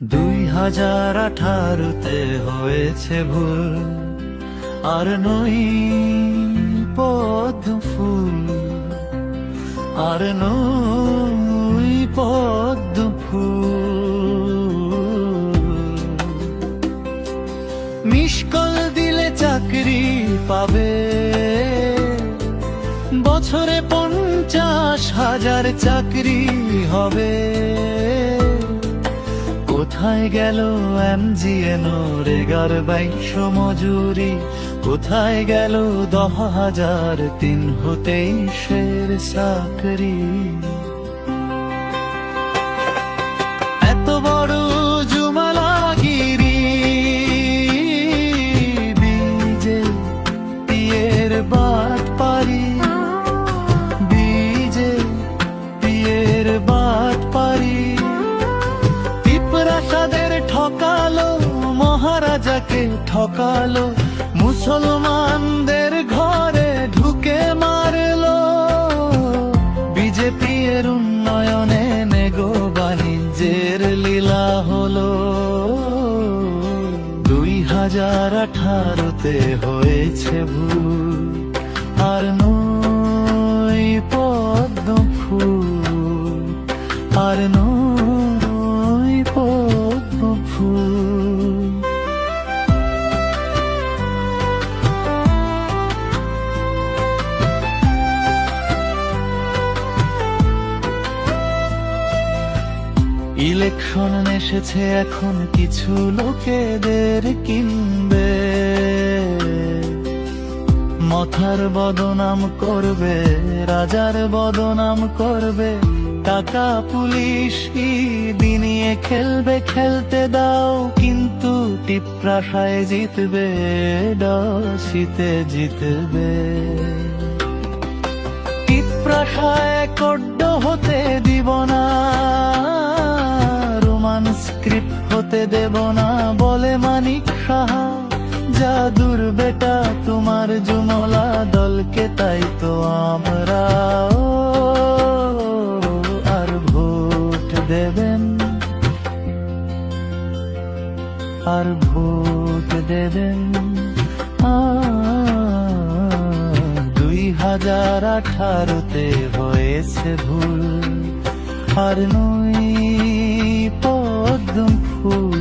2018-তে হয়েছে ভুল, আর নই পদ্ম ফুল, আর নই পদ্ম ফুল। মিসকল দিলে চাকরি পাবে, বছরে 50,000 চাকরি হবে। কোথায় গেল MGNO রেগার 2200 মজুরি? কোথায় গেল 10,023 চাকরি? এত বড় জুমালাগিরি, বিজে পিয়ের বাত পারি, বিজে পিয়ের বাত পারি। প্রাসাদের ঠকালো, মহারাজাকে ঠকালো, মুসলমানদের ঘরে ঢুকে মারলো। বিজেপি এর উন্নয়নে নেগো বাণিজ্যের লীলা হলো। 2018-তে হয়েছে ভুল, আর নই পদ্ম ফুল, আর নই পদ্ম ফুল। ইলেকশন এসেছে, এখন কিছু লোকেদের কিনবে, মাথার বদনাম করবে, রাজার বদনাম করবে। টাকা পুলিশ দিনিয়ে খেলবে, খেলতে দাও, কিন্তু টিপ্রাসায় জিতবে, ডাসিতে জিতবে। টিপ্রাসায় কড্ড হতে দিব না, রোমান স্ক্রিপ্ট হতে দেব না, বলে মানিক সাহা। জাদুর বেটা তোমার জুমলা দলকে, তাই তো আমরা। আর ভোট দেবেন, আর ভোট দেবেন। 2018-তে হয়েছে ভুল, আর নই পদ্ম ফুল।